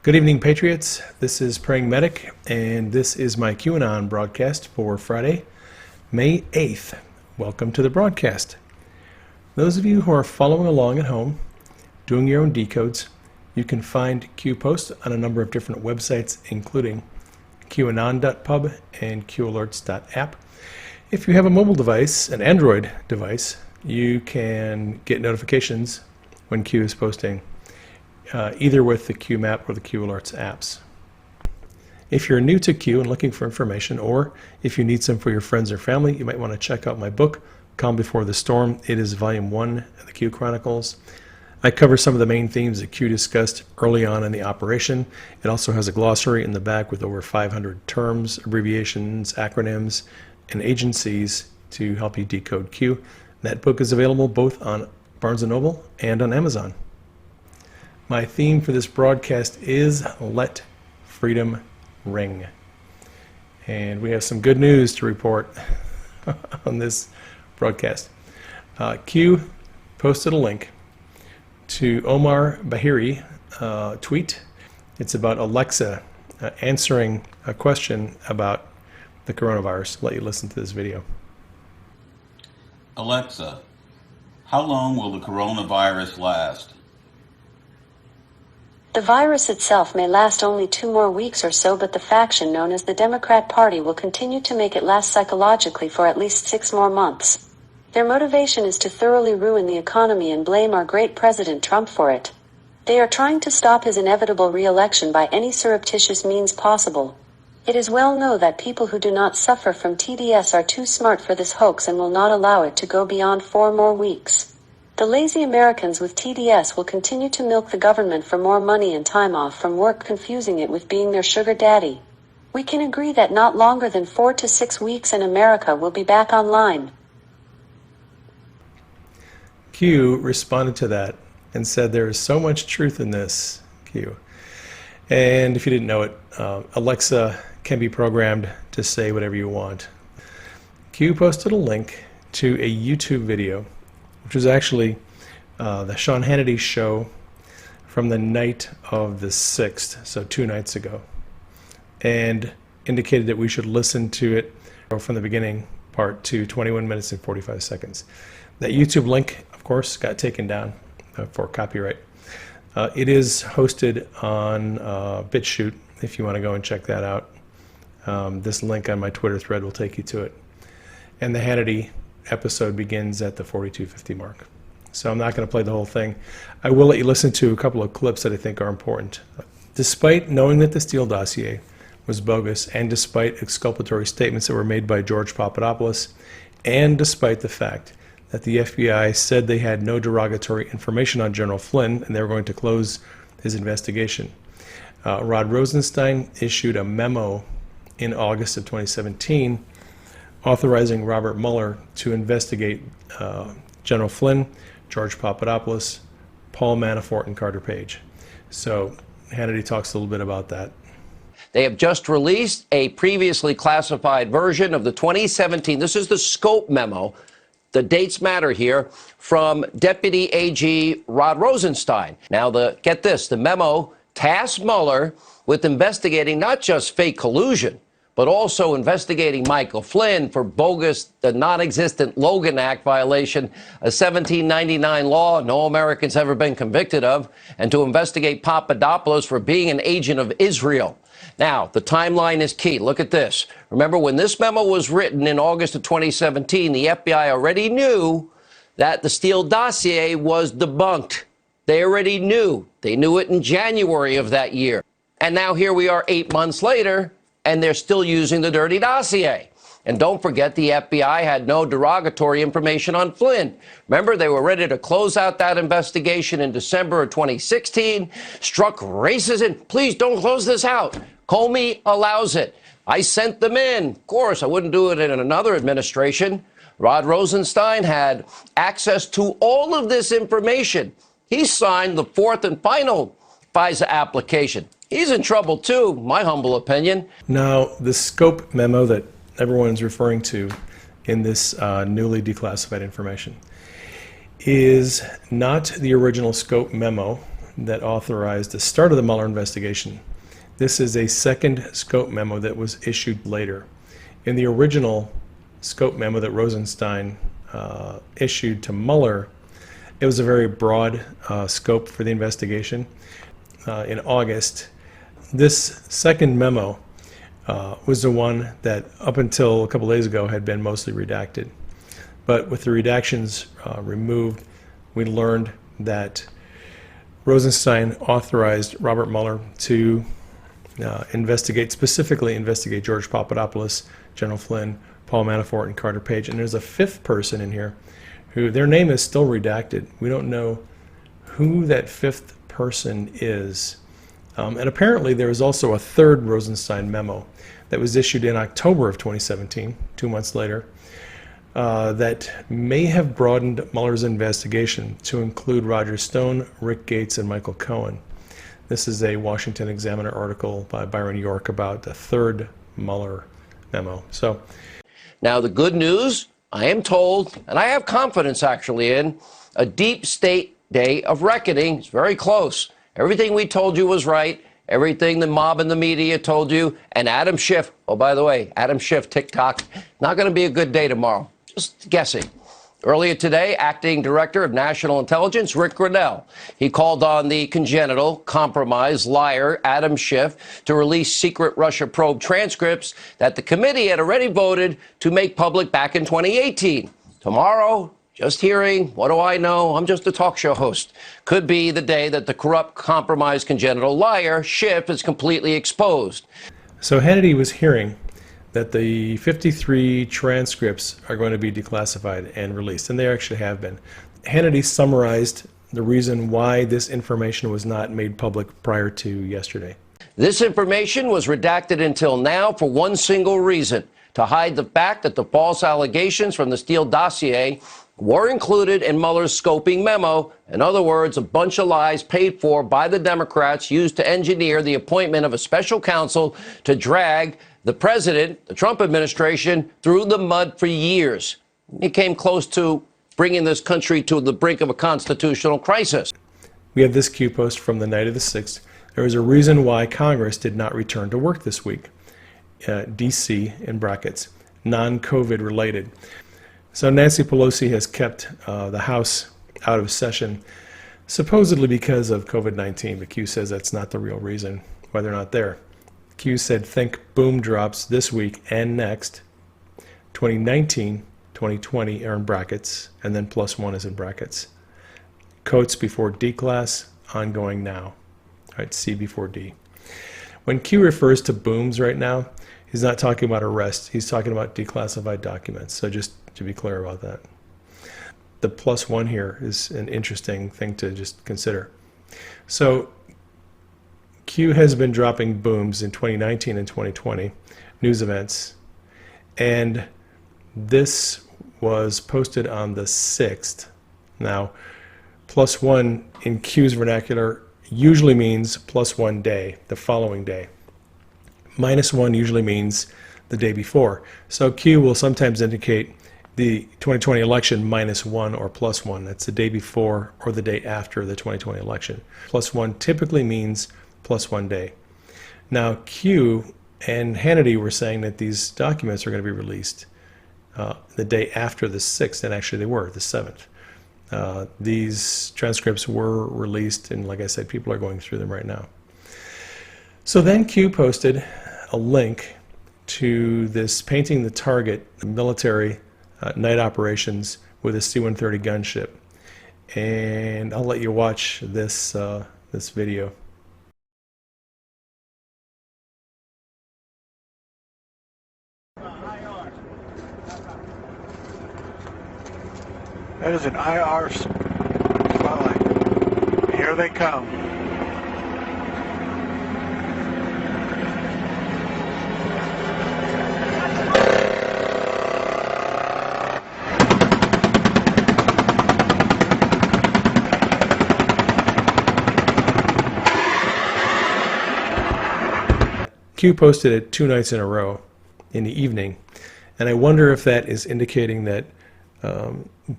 Good evening, Patriots. This is Praying Medic, and this is my QAnon broadcast for Friday, May 8th. Welcome to the broadcast. Those of you who are following along at home, doing your own decodes, you can find Q posts on a number of different websites, including qanon.pub and qalerts.app. If you have a mobile device, an Android device, you can get notifications when Q is posting, either with the Q map or the Q Alerts apps. If you're new to Q and looking for information, or if you need some for your friends or family, you might want to check out my book, Calm Before the Storm. It is volume 1 of the Q Chronicles. I cover some of the main themes that Q discussed early on in the operation. It also has a glossary in the back with over 500 terms, abbreviations, acronyms, and agencies to help you decode Q. That book is available both on Barnes & Noble and on Amazon. My theme for this broadcast is Let Freedom Ring. And we have some good news to report on this broadcast. Q posted a link to Omar Bahiri tweet. It's about Alexa answering a question about the coronavirus. I'll let you listen to this video. Alexa, how long will the coronavirus last? The virus itself may last only 2 more weeks or so, but the faction known as the Democrat Party will continue to make it last psychologically for at least 6 more months. Their motivation is to thoroughly ruin the economy and blame our great President Trump for it. They are trying to stop his inevitable re-election by any surreptitious means possible. It is well known that people who do not suffer from TDS are too smart for this hoax and will not allow it to go beyond 4 more weeks. The lazy Americans with TDS will continue to milk the government for more money and time off from work, confusing it with being their sugar daddy. We can agree that not longer than 4 to 6 weeks and America will be back online. Q responded to that and said there is so much truth in this, Q. And if you didn't know it, Alexa can be programmed to say whatever you want. Q posted a link to a YouTube video, which was actually the Sean Hannity show from the night of the 6th, so 2 nights ago, and indicated that we should listen to it from the beginning part to 21 minutes and 45 seconds. That YouTube link, of course, got taken down for copyright. It is hosted on BitChute if you want to go and check that out. This link on my Twitter thread will take you to it. And the Hannity episode begins at the 42:50 mark. So I'm not going to play the whole thing. I will let you listen to a couple of clips that I think are important. Despite knowing that the Steele dossier was bogus, and despite exculpatory statements that were made by George Papadopoulos, and despite the fact that the FBI said they had no derogatory information on General Flynn and they were going to close his investigation, Rod Rosenstein issued a memo in August of 2017 authorizing Robert Mueller to investigate General Flynn, George Papadopoulos, Paul Manafort, and Carter Page. So Hannity talks a little bit about that. They have just released a previously classified version of the 2017, this is the scope memo, the dates matter here, from Deputy AG Rod Rosenstein. Now, get this, the memo tasked Mueller with investigating not just fake collusion, but also investigating Michael Flynn for bogus, the non-existent Logan Act violation, a 1799 law no Americans ever been convicted of, and to investigate Papadopoulos for being an agent of Israel. Now, the timeline is key. Look at this. Remember, when this memo was written in August of 2017, the FBI already knew that the Steele dossier was debunked. They already knew. They knew it in January of that year. And now here we are 8 months later, and they're still using the dirty dossier. And don't forget, the FBI had no derogatory information on Flynn. Remember, they were ready to close out that investigation in December of 2016, struck racism. Please don't close this out. Comey allows it. I sent them in. Of course, I wouldn't do it in another administration. Rod Rosenstein had access to all of this information. He signed the 4th and final FISA application. He's in trouble too, my humble opinion. Now, the scope memo that everyone's referring to in this newly declassified information is not the original scope memo that authorized the start of the Mueller investigation. This is a second scope memo that was issued later. In the original scope memo that Rosenstein issued to Mueller, it was a very broad scope for the investigation in August. This second memo was the one that up until a couple days ago had been mostly redacted. But with the redactions removed, we learned that Rosenstein authorized Robert Mueller to specifically investigate George Papadopoulos, General Flynn, Paul Manafort, and Carter Page. And there's a fifth person in here who their name is still redacted. We don't know who that fifth person is. And apparently there is also a third Rosenstein memo that was issued in October of 2017, 2 months later, that may have broadened Mueller's investigation to include Roger Stone, Rick Gates, and Michael Cohen. This is a Washington Examiner article by Byron York about the third Mueller memo. So, now the good news, I am told, and I have confidence actually in, a deep state day of reckoning is very close. Everything we told you was right. Everything the mob and the media told you. And Adam Schiff, oh, by the way, Adam Schiff, TikTok, not going to be a good day tomorrow. Just guessing. Earlier today, Acting Director of National Intelligence, Rick Grenell, he called on the congenital, compromised liar Adam Schiff to release secret Russia probe transcripts that the committee had already voted to make public back in 2018. Tomorrow, just hearing, what do I know? I'm just a talk show host. Could be the day that the corrupt, compromised, congenital liar Schiff is completely exposed. So Hannity was hearing that the 53 transcripts are going to be declassified and released, and they actually have been. Hannity summarized the reason why this information was not made public prior to yesterday. This information was redacted until now for one single reason: to hide the fact that the false allegations from the Steele dossier were included in Mueller's scoping memo. In other words, a bunch of lies paid for by the Democrats used to engineer the appointment of a special counsel to drag the president, the Trump administration, through the mud for years. It came close to bringing this country to the brink of a constitutional crisis. We have this Q post from the night of the 6th. There was a reason why Congress did not return to work this week. DC in brackets, non-COVID related. So Nancy Pelosi has kept the House out of session, supposedly because of COVID-19, but Q says that's not the real reason why they're not there. Q said think boom drops this week and next. 2019, 2020 are in brackets, and then +1 is in brackets. Quotes before D class, ongoing now. All right, C before D. When Q refers to booms right now, he's not talking about arrests. He's talking about declassified documents. So just to be clear about that. The +1 here is an interesting thing to just consider. So Q has been dropping booms in 2019 and 2020, news events, and this was posted on the 6th. Now, +1 in Q's vernacular usually means +1 day, the following day. -1 usually means the day before. So Q will sometimes indicate the 2020 election -1 or +1. That's the day before or the day after the 2020 election. +1 typically means +1 day. Now Q and Hannity were saying that these documents are going to be released the day after the 6th, and actually they were, the 7th. These transcripts were released, and like I said, people are going through them right now. So then Q posted a link to this Painting the Target military night operations with a C-130 gunship. And I'll let you watch this, this video. That is an IR spotlight. Here they come. Q posted it 2 nights in a row in the evening, and I wonder if that is indicating that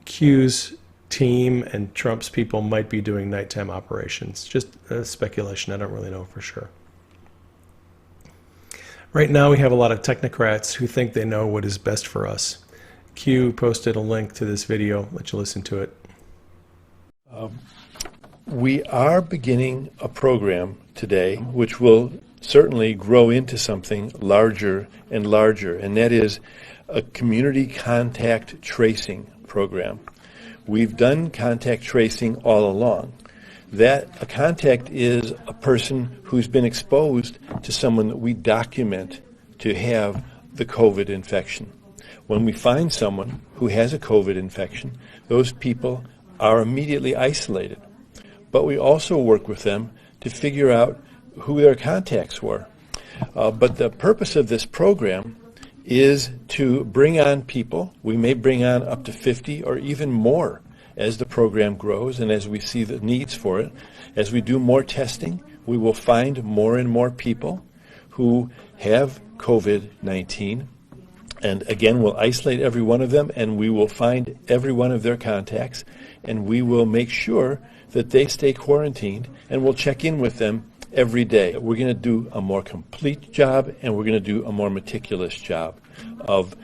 Q's team and Trump's people might be doing nighttime operations. Just speculation. I don't really know for sure. Right now we have a lot of technocrats who think they know what is best for us. Q posted a link to this video. Let you listen to it. We are beginning a program today which will certainly grow into something larger and larger, and that is a community contact tracing program. We've done contact tracing all along. That a contact is a person who's been exposed to someone that we document to have the COVID infection. When we find someone who has a COVID infection, those people are immediately isolated. But we also work with them to figure out who their contacts were. But the purpose of this program is to bring on people. We may bring on up to 50 or even more as the program grows and as we see the needs for it. As we do more testing, we will find more and more people who have COVID-19. And again, we'll isolate every one of them, and we will find every one of their contacts, and we will make sure that they stay quarantined, and we'll check in with them every day. We're going to do a more complete job, and we're going to do a more meticulous job of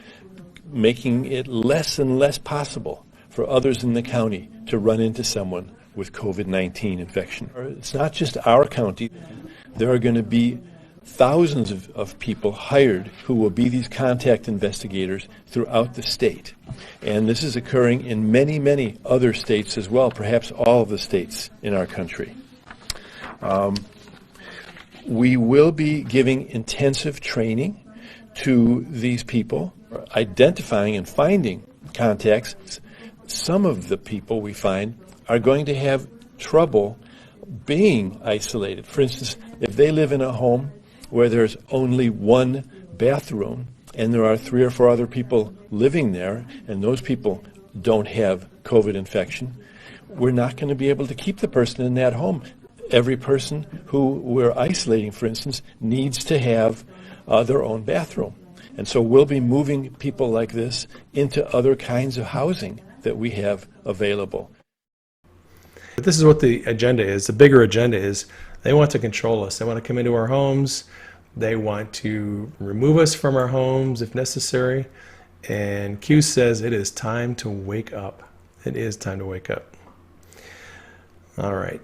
making it less and less possible for others in the county to run into someone with COVID-19 infection. It's not just our county. There are going to be thousands of people hired who will be these contact investigators throughout the state. And this is occurring in many, many other states as well, perhaps all of the states in our country. We will be giving intensive training to these people, identifying and finding contacts. Some of the people we find are going to have trouble being isolated. For instance, if they live in a home where there's only one bathroom and there are 3 or 4 other people living there and those people don't have COVID infection, we're not going to be able to keep the person in that home. Every person who we're isolating, for instance, needs to have their own bathroom. And so we'll be moving people like this into other kinds of housing that we have available. This is what the agenda is. The bigger agenda is they want to control us. They want to come into our homes. They want to remove us from our homes if necessary. And Q says it is time to wake up. It is time to wake up. All right.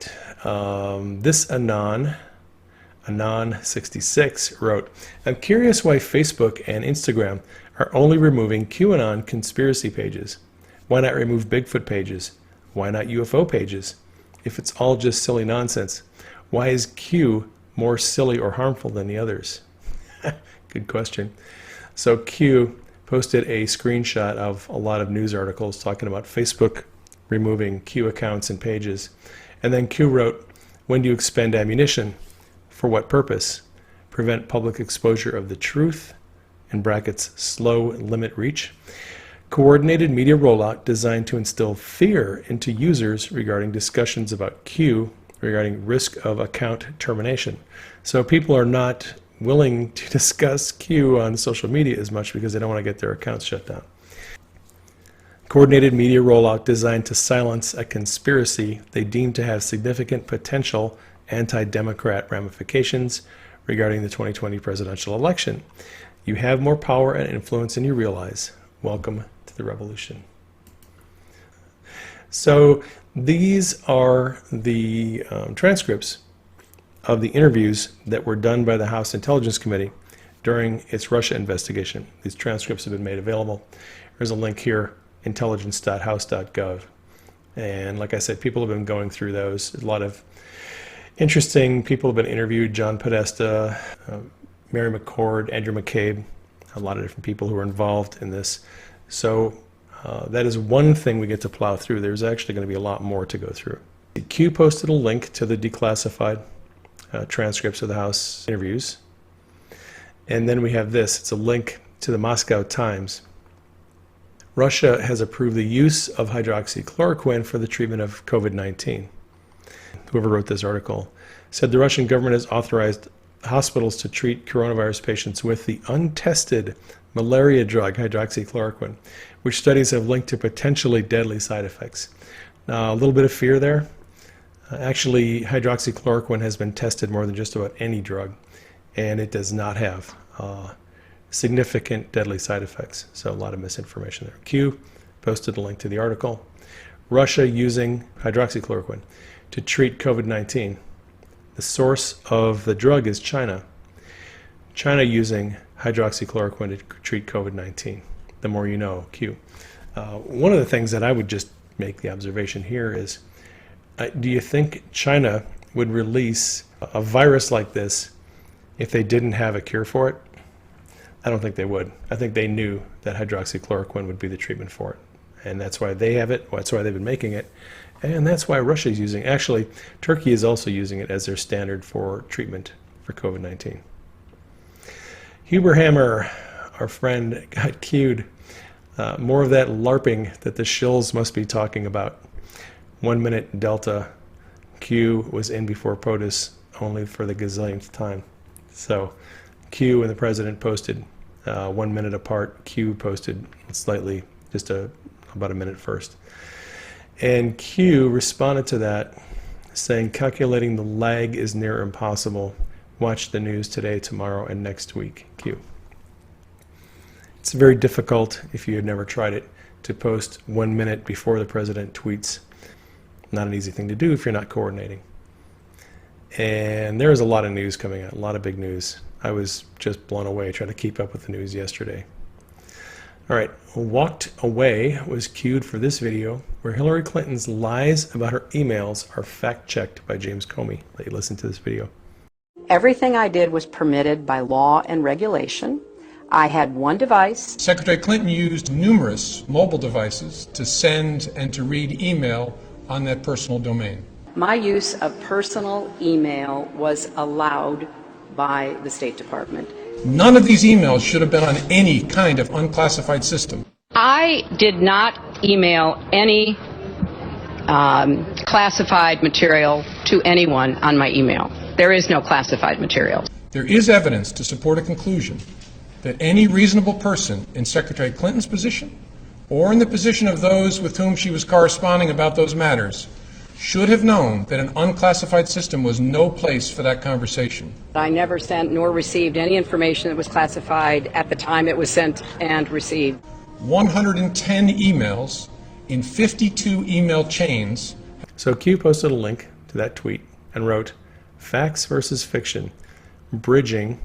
This Anon66 wrote, I'm curious why Facebook and Instagram are only removing QAnon conspiracy pages. Why not remove Bigfoot pages? Why not UFO pages? If it's all just silly nonsense, why is Q more silly or harmful than the others? Good question. So Q posted a screenshot of a lot of news articles talking about Facebook removing Q accounts and pages. And then Q wrote, when do you expend ammunition? For what purpose? Prevent public exposure of the truth, in brackets, slow limit reach. Coordinated media rollout designed to instill fear into users regarding discussions about Q regarding risk of account termination. So people are not willing to discuss Q on social media as much because they don't want to get their accounts shut down. Coordinated media rollout designed to silence a conspiracy they deem to have significant potential anti-democrat ramifications regarding the 2020 presidential election. You have more power and influence than you realize. Welcome to the revolution. So these are the transcripts of the interviews that were done by the House Intelligence Committee during its Russia investigation. These transcripts have been made available. There's a link here, intelligence.house.gov. And like I said, people have been going through those. A lot of interesting people have been interviewed. John Podesta, Mary McCord, Andrew McCabe, a lot of different people who are involved in this. So that is one thing we get to plow through. There's actually going to be a lot more to go through. Q posted a link to the declassified transcripts of the House interviews. And then we have this. It's a link to the Moscow Times. Russia has approved the use of hydroxychloroquine for the treatment of COVID-19. Whoever wrote this article said the Russian government has authorized hospitals to treat coronavirus patients with the untested malaria drug hydroxychloroquine, which studies have linked to potentially deadly side effects. A little bit of fear there. Actually, hydroxychloroquine has been tested more than just about any drug, and it does not have significant deadly side effects. So a lot of misinformation there. Q posted a link to the article. Russia using hydroxychloroquine to treat COVID-19. The source of the drug is China. China using hydroxychloroquine to treat COVID-19. The more you know, Q. One of the things that I would just make the observation here is, do you think China would release a virus like this if they didn't have a cure for it? I don't think they would. I think they knew that hydroxychloroquine would be the treatment for it. And that's why they have it, that's why they've been making it, and that's why Russia is using it. Actually, Turkey is also using it as their standard for treatment for COVID-19. Huber Hammer, our friend, got cued. More of that LARPing that the shills must be talking about. 1 minute Delta, Q was in before POTUS only for the gazillionth time. So Q and the president posted 1 minute apart. Q posted slightly, just about a minute first. And Q responded to that saying, calculating the lag is near impossible. Watch the news today, tomorrow, and next week. Q. It's very difficult, if you had never tried it, to post 1 minute before the president tweets. Not an easy thing to do if you're not coordinating. And there is a lot of news coming out, a lot of big news. I was just blown away trying to keep up with the news yesterday. All right, Walked Away was cued for this video where Hillary Clinton's lies about her emails are fact-checked by James Comey. Let you listen to this video. Everything I did was permitted by law and regulation. I had one device. Secretary Clinton used numerous mobile devices to send and to read email on that personal domain. My use of personal email was allowed by the State Department. None of these emails should have been on any kind of unclassified system. I did not email any classified material to anyone on my email. There is no classified material. There is evidence to support a conclusion that any reasonable person in Secretary Clinton's position or in the position of those with whom she was corresponding about those matters should have known that an unclassified system was no place for that conversation. I never sent nor received any information that was classified at the time it was sent and received. 110 emails in 52 email chains. So Q posted a link to that tweet and wrote, facts versus fiction, bridging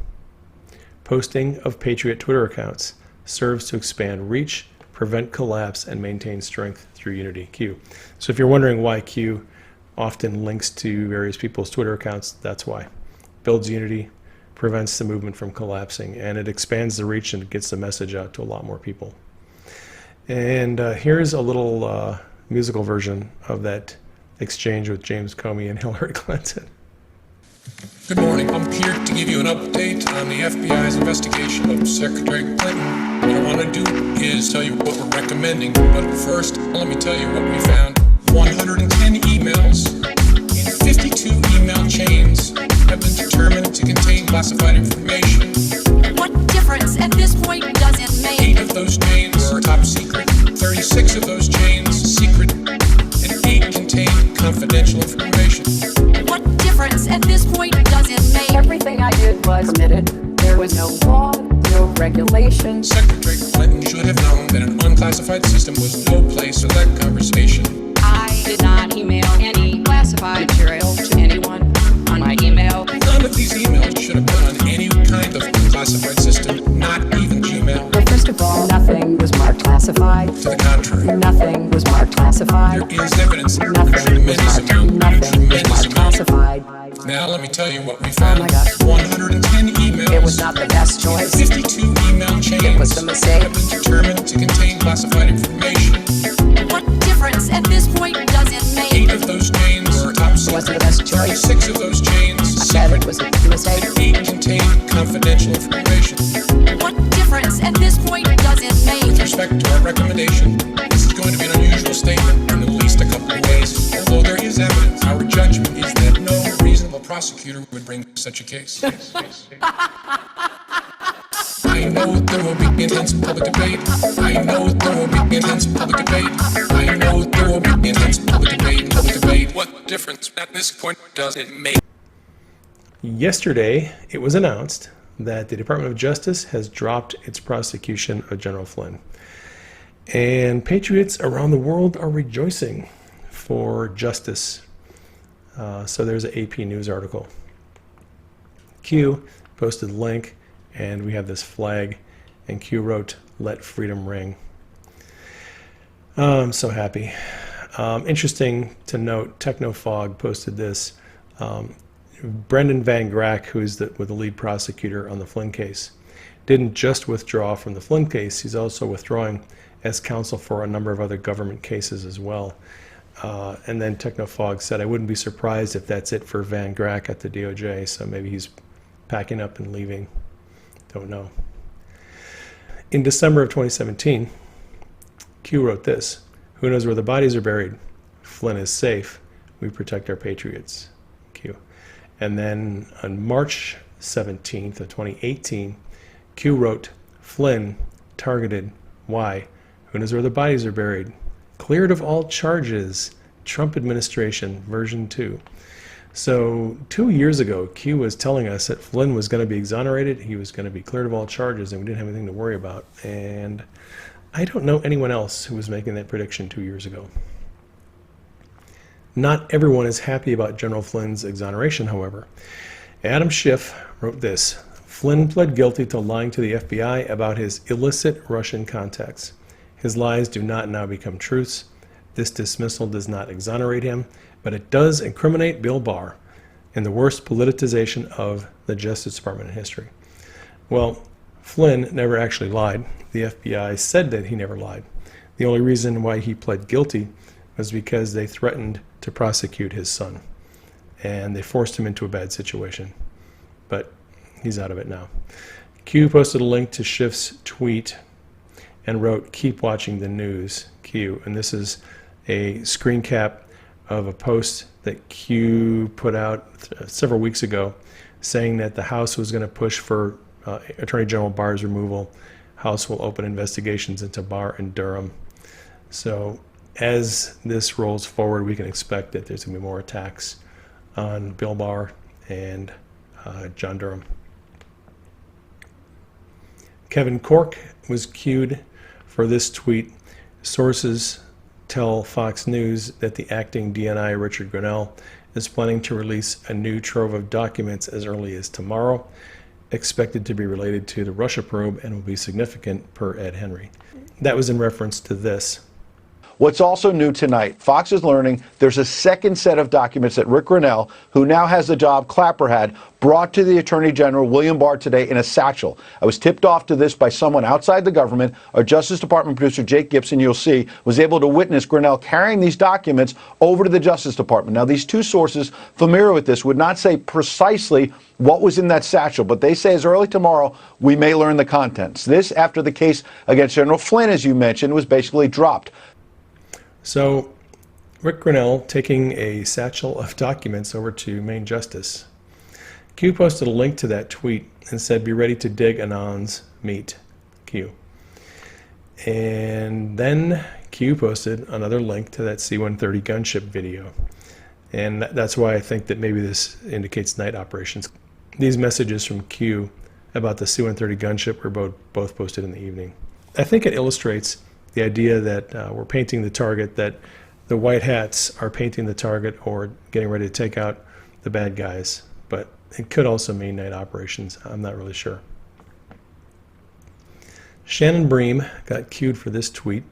posting of Patriot Twitter accounts serves to expand reach, prevent collapse, and maintain strength through unity. Q. So if you're wondering why Q often links to various people's Twitter accounts, that's why. Builds unity, prevents the movement from collapsing, and it expands the reach and gets the message out to a lot more people. And here's a little musical version of that exchange with James Comey and Hillary Clinton. Good morning. I'm here to give you an update on the FBI's investigation of Secretary Clinton. What I want to do is tell you what we're recommending, but first, let me tell you what we found. 110 emails in 52 email chains have been determined to contain classified information. What difference at this point does it make? 8 of those chains are top secret, 36 of those chains secret, and 8 contain confidential information. What difference at this point does it make? Everything I did was permitted. There was no law, no regulation. Secretary Clinton should have known that an unclassified system was no place for that conversation. I did not email any classified material to anyone on my email. None of these emails should have been on any kind of unclassified system, not even Gmail. Well, first of all, nothing was marked classified. To the contrary, Nothing was marked classified. there is evidence of Nothing was marked classified. Now let me tell you what we found. Oh my gosh. 110 emails. It was not the best choice. 52 email chains It was a mistake. have been determined to contain classified information. What difference at this point does it make? 8 of those chains are top It wasn't secret. the best choice. 6 of those chains I said secret. it was a mistake. And 8 contain confidential information. What difference at this point does it With make? respect to our recommendation, this is going to be an unusual statement in at least a couple of ways. Although there is evidence, our judgment is that no reasonable prosecutor would bring such a case. I know there will be intense public debate. I know there will be intense public debate. I know there opinions, public debate. What difference at this point does it make? Yesterday, it was announced that the Department of Justice has dropped its prosecution of General Flynn. And patriots around the world are rejoicing for justice. So there's an AP News article. Q posted the link, and we have this flag, and Q wrote, "Let freedom ring." I'm so happy. Interesting to note, Technofog posted this. Brendan Van Grack, who's the lead prosecutor on the Flynn case, didn't just withdraw from the Flynn case, he's also withdrawing as counsel for a number of other government cases as well. And then Technofog said, I wouldn't be surprised if that's it for Van Grack at the DOJ, so maybe he's packing up and leaving. Don't know. In December of 2017, Q wrote this: "Who knows where the bodies are buried? Flynn is safe. We protect our patriots." Q. And then on March 17th of 2018, Q wrote, "Flynn targeted. Why? Who knows where the bodies are buried? Cleared of all charges. Trump administration, version 2. So 2 years ago, Q was telling us that Flynn was going to be exonerated, he was going to be cleared of all charges, and we didn't have anything to worry about. And I don't know anyone else who was making that prediction 2 years ago. Not everyone is happy about General Flynn's exoneration, however. Adam Schiff wrote this: "Flynn pled guilty to lying to the FBI about his illicit Russian contacts. His lies do not now become truths. This dismissal does not exonerate him, but it does incriminate Bill Barr in the worst politicization of the Justice Department in history." Well, Flynn never actually lied. The FBI said that he never lied. The only reason why he pled guilty was because they threatened to prosecute his son, and they forced him into a bad situation. But he's out of it now. Q posted a link to Schiff's tweet and wrote, "Keep watching the news, Q." And this is a screen cap of a post that Q put out several weeks ago saying that the House was going to push for Attorney General Barr's removal. House will open investigations into Barr and Durham. So as this rolls forward, we can expect that there's going to be more attacks on Bill Barr and John Durham. Kevin Corke was cued for this tweet. Sources tell Fox News that the acting DNI, Richard Grenell, is planning to release a new trove of documents as early as tomorrow, expected to be related to the Russia probe and will be significant, per Ed Henry. That was in reference to this. What's also new tonight, Fox is learning there's a second set of documents that Rick Grenell, who now has the job Clapper had, brought to the Attorney General William Barr today in a satchel. I was tipped off to this by someone outside the government. Our Justice Department producer, Jake Gibson, you'll see, was able to witness Grenell carrying these documents over to the Justice Department. Now, these two sources familiar with this would not say precisely what was in that satchel, but they say as early tomorrow we may learn the contents. This after the case against General Flynn, as you mentioned, was basically dropped. So Rick Grenell taking a satchel of documents over to Main Justice. Q posted a link to that tweet and said, "Be ready to dig Anons, meet Q." And then Q posted another link to that C-130 gunship video. And that's why I think that maybe this indicates night operations. These messages from Q about the C-130 gunship were both posted in the evening. I think it illustrates the idea that we're painting the target, that the white hats are painting the target or getting ready to take out the bad guys. But it could also mean night operations. I'm not really sure. Shannon Bream got cued for this tweet.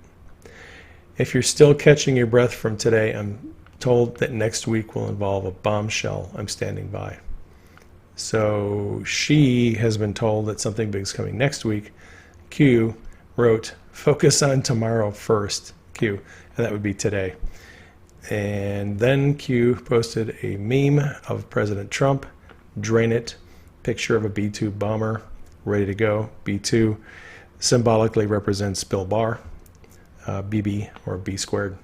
"If you're still catching your breath from today, I'm told that next week will involve a bombshell. I'm standing by." So she has been told that something big is coming next week. Q wrote, "Focus on tomorrow first, Q," and that would be today. And then Q posted a meme of President Trump, "Drain it," picture of a B-2 bomber ready to go. B-2 symbolically represents Bill Barr, BB or B squared.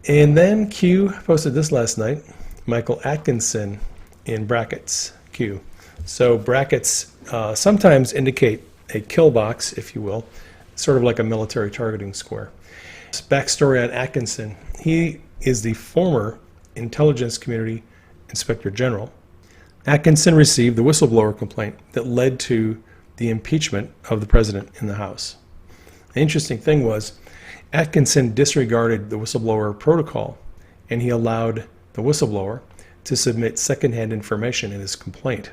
And then Q posted this last night, Michael Atkinson in brackets, Q. So brackets sometimes indicate a kill box, if you will, sort of like a military targeting square. Backstory on Atkinson. He is the former Intelligence Community Inspector General. Atkinson received the whistleblower complaint that led to the impeachment of the president in the House. The interesting thing was, Atkinson disregarded the whistleblower protocol, and he allowed the whistleblower to submit secondhand information in his complaint.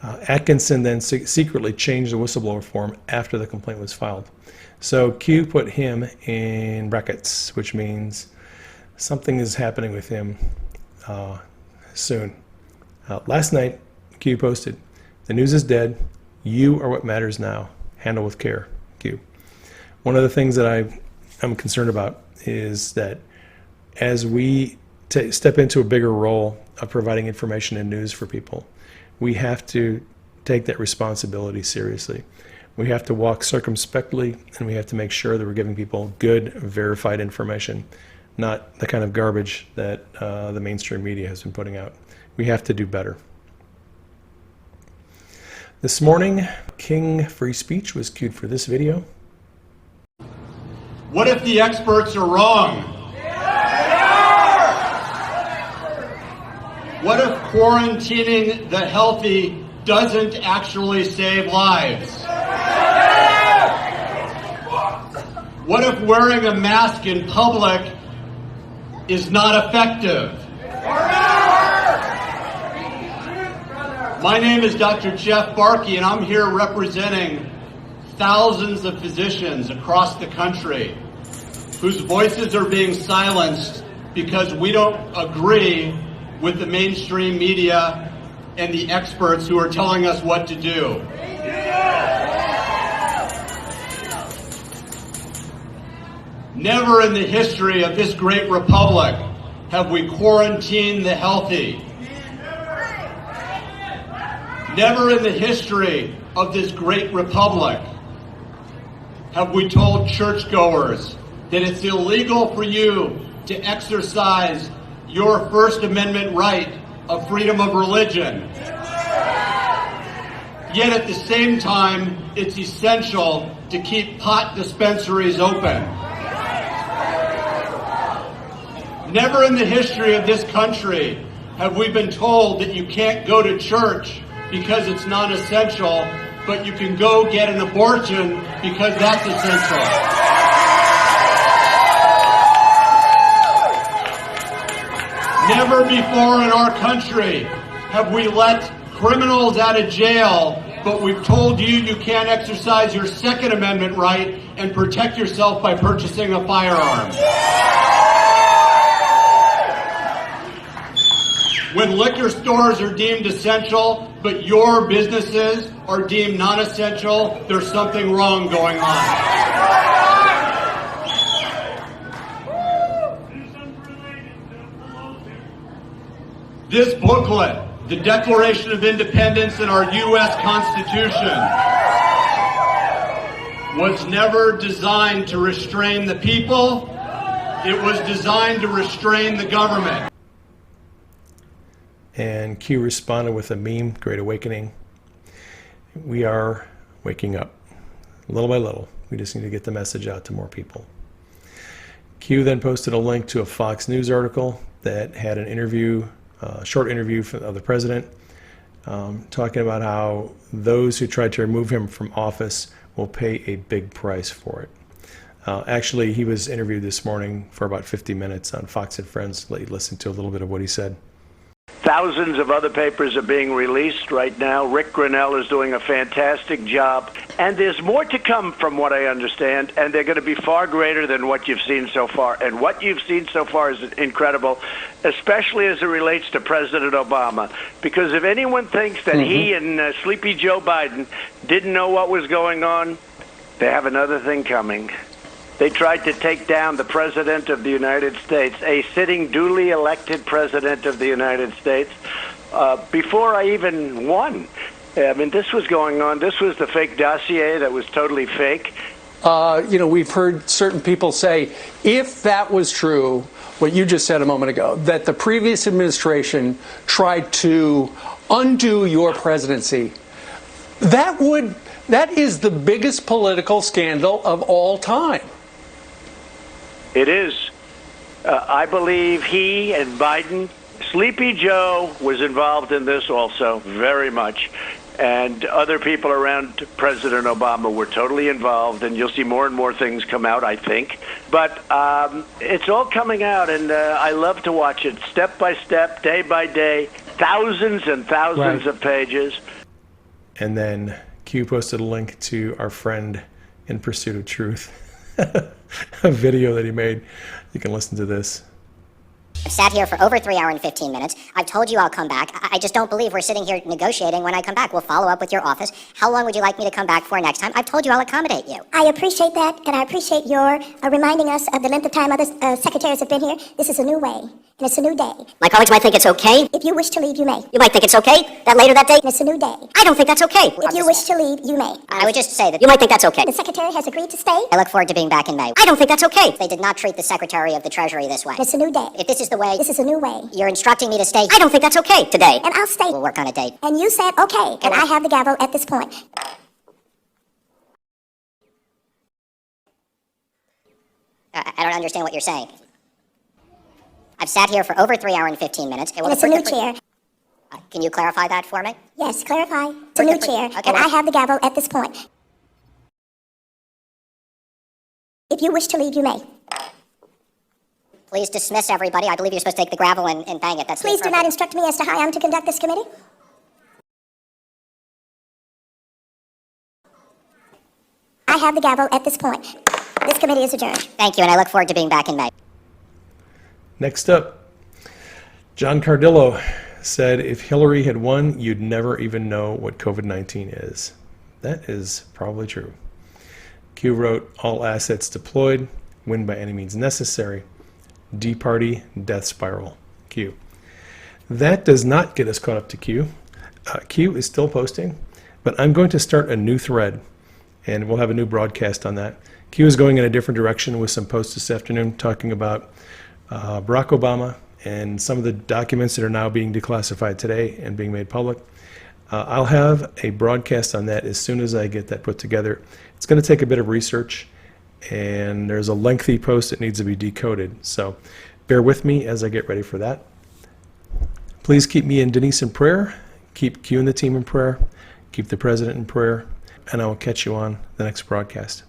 Atkinson then secretly changed the whistleblower form after the complaint was filed. So Q put him in brackets, which means something is happening with him soon. Last night, Q posted, "The news is dead. You are what matters now. Handle with care, Q." One of the things that I'm concerned about is that as we step into a bigger role of providing information and news for people, we have to take that responsibility seriously. We have to walk circumspectly, and we have to make sure that we're giving people good, verified information, not the kind of garbage that the mainstream media has been putting out. We have to do better. This morning, King Free Speech was cued for this video. What if the experts are wrong? What if quarantining the healthy doesn't actually save lives? What if wearing a mask in public is not effective? My name is Dr. Jeff Barkey, and I'm here representing thousands of physicians across the country whose voices are being silenced because we don't agree with the mainstream media and the experts who are telling us what to do. Never in the history of this great republic have we quarantined the healthy. Never in the history of this great republic have we told churchgoers that it's illegal for you to exercise your First Amendment right of freedom of religion. Yet at the same time, it's essential to keep pot dispensaries open. Never in the history of this country have we been told that you can't go to church because it's non-essential, but you can go get an abortion because that's essential. Never before in our country have we let criminals out of jail, but we've told you you can't exercise your Second Amendment right and protect yourself by purchasing a firearm. When liquor stores are deemed essential, but your businesses are deemed non-essential, there's something wrong going on. This booklet, the Declaration of Independence and our U.S. Constitution, was never designed to restrain the people. It was designed to restrain the government. And Q responded with a meme, Great Awakening. We are waking up, little by little. We just need to get the message out to more people. Q then posted a link to a Fox News article that had an interview, short interview of the president, talking about how those who tried to remove him from office will pay a big price for it. Actually, he was interviewed this morning for about 50 minutes on Fox and Friends. Let you listen to a little bit of what he said. Thousands of other papers are being released right now. Rick Grinnell is doing a fantastic job. And there's more to come from what I understand, and they're going to be far greater than what you've seen so far. And what you've seen so far is incredible, especially as it relates to President Obama. Because if anyone thinks that he and Sleepy Joe Biden didn't know what was going on, they have another thing coming. They tried to take down the President of the United States, a sitting duly elected President of the United States, before I even won. I mean, this was going on. This was the fake dossier that was totally fake. We've heard certain people say, if that was true, what you just said a moment ago, that the previous administration tried to undo your presidency, that is the biggest political scandal of all time. It is. I believe he and Biden, Sleepy Joe was involved in this also very much. And other people around President Obama were totally involved, and you'll see more and more things come out, I think. But it's all coming out, and I love to watch it step by step, day by day, thousands and thousands of pages. And then Q posted a link to our friend In Pursuit of Truth, a video that he made. You can listen to this. I've sat here for over 3 hours and 15 minutes. I've told you I'll come back. I just don't believe we're sitting here negotiating when I come back. We'll follow up with your office. How long would you like me to come back for next time? I've told you I'll accommodate you. I appreciate that, and I appreciate your reminding us of the length of time other secretaries have been here. This is a new way, and it's a new day. My colleagues might think it's okay. If you wish to leave, you may. You might think it's okay that later that day. And it's a new day. I don't think that's okay. If you wish to leave, you may. I would just say that you might think that's okay. The secretary has agreed to stay. I look forward to being back in May. I don't think that's okay. They did not treat the Secretary of the Treasury this way. It's a new day. If this is the way, This is a new way. you're instructing me to stay. I don't think that's okay today. And I'll stay. We'll work on a date. And you said okay, and I have the gavel at this point. I don't understand what you're saying. I've sat here for over 3 hours and 15 minutes. And it's a new chair. Can you clarify that for me? Yes, clarify. It's a new chair, and I have the gavel at this point. If you wish to leave, you may. Please dismiss everybody. I believe you're supposed to take the gravel and bang it. That's Please do not instruct me as to how I am to conduct this committee. I have the gavel at this point. This committee is adjourned. Thank you, and I look forward to being back in May. Next up, John Cardillo said if Hillary had won, you'd never even know what COVID-19 is. That is probably true. Q wrote, all assets deployed, win by any means necessary, D-Party, death spiral, Q. That does not get us caught up to Q. Q is still posting, but I'm going to start a new thread, and we'll have a new broadcast on that. Q is going in a different direction with some posts this afternoon talking about Barack Obama and some of the documents that are now being declassified today and being made public. I'll have a broadcast on that as soon as I get that put together. It's going to take a bit of research, and there's a lengthy post that needs to be decoded. So bear with me as I get ready for that. Please keep me and Denise in prayer. Keep Q and the team in prayer. Keep the president in prayer. And I will catch you on the next broadcast.